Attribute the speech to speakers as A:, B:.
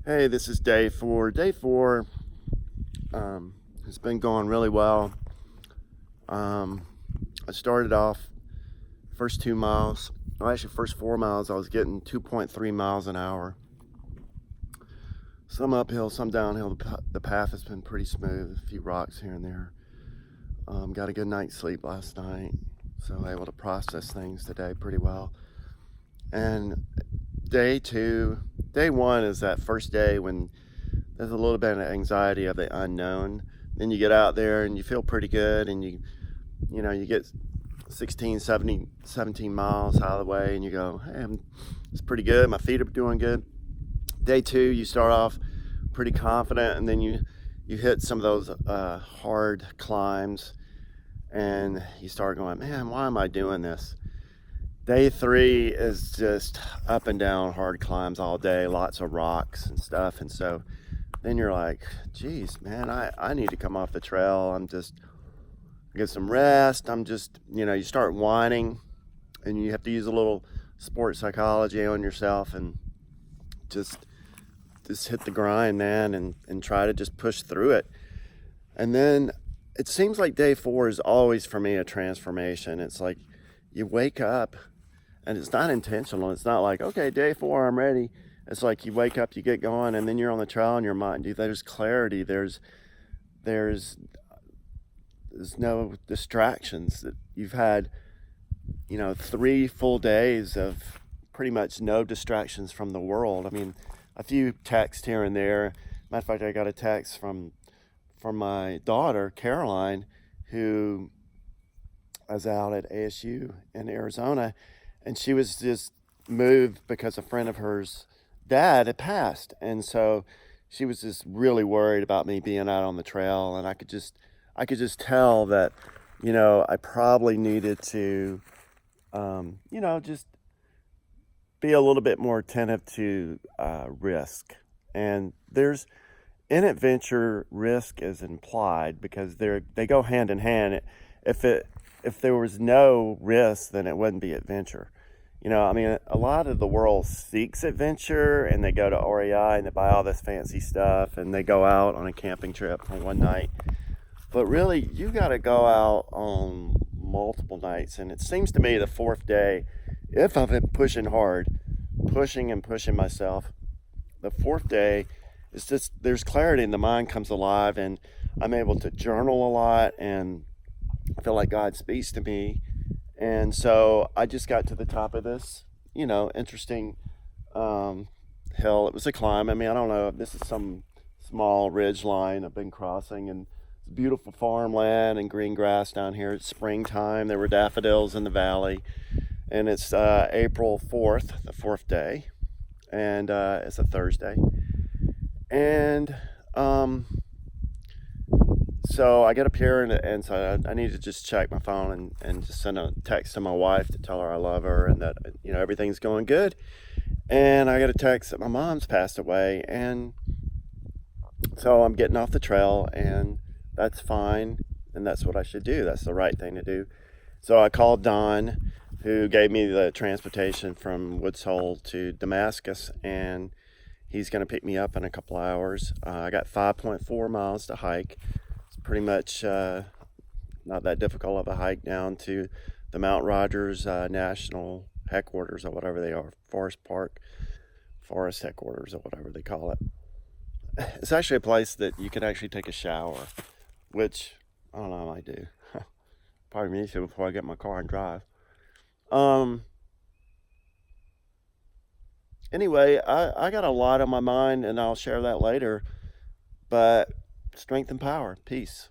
A: Hey, this is day four. Day four has been going really well. Um, I started off first 2 miles, well, actually first 4 miles, I was getting 2.3 miles an hour. Some uphill, some downhill. The path has been pretty smooth, a few rocks here and there. Got a good night's sleep last night, so able to process things today pretty well. And day one is that first day when there's a little bit of anxiety of the unknown. Then you get out there and you feel pretty good, and you get 16, 17 miles out of the way, and you go, hey, it's pretty good. My feet are doing good. Day two, you start off pretty confident, and then you hit some of those hard climbs, and you start going, man, why am I doing this? Day three is just up and down hard climbs all day, lots of rocks and stuff, and so then you're like, geez, man, I need to come off the trail. I'm just get some rest. You start whining, and you have to use a little sports psychology on yourself and just hit the grind, man, and try to just push through it. And then it seems like day four is always for me a transformation. It's like you wake up and it's not intentional. It's not like, okay, day four, I'm ready. It's like you wake up, you get going, and then you're on the trail in your mind. Dude, there's clarity. There's no distractions. That you've had, 3 full days of pretty much no distractions from the world. I mean, a few texts here and there. Matter of fact, I got a text from my daughter, Caroline, who was out at ASU in Arizona, and she was just moved because a friend of hers dad had passed, and so she was just really worried about me being out on the trail. And I could just tell that I probably needed to just be a little bit more attentive to risk. And there's in adventure, risk is implied because they go hand in hand. If there was no risk, then it wouldn't be adventure. I mean, a lot of the world seeks adventure, and they go to REI and they buy all this fancy stuff, and they go out on a camping trip for one night. But really, you got to go out on multiple nights. And it seems to me the fourth day, if I've been pushing hard, pushing and pushing myself, the fourth day, it's just there's clarity and the mind comes alive, and I'm able to journal a lot, and I feel like God speaks to me. And so I just got to the top of this, interesting hill. It was a climb. I mean, I don't know. This is some small ridge line I've been crossing, and it's beautiful farmland and green grass down here. It's springtime. There were daffodils in the valley, and it's April 4th, the fourth day, and it's a Thursday. And so I get up here, and so I need to just check my phone and just send a text to my wife to tell her I love her and that everything's going good. And I get a text that my mom's passed away, and so I'm getting off the trail, and that's fine, and that's what I should do. That's the right thing to do. So I called Don, who gave me the transportation from Woods Hole to Damascus, and he's going to pick me up in a couple hours. I got 5.4 miles to hike. Pretty much not that difficult of a hike down to the Mount Rogers National Headquarters, or whatever they are, Forest Headquarters, or whatever they call it. It's actually a place that you can actually take a shower, which I don't know, I might do. Probably need to before I get in my car and drive. Anyway, I got a lot on my mind, and I'll share that later. But strength and power. Peace.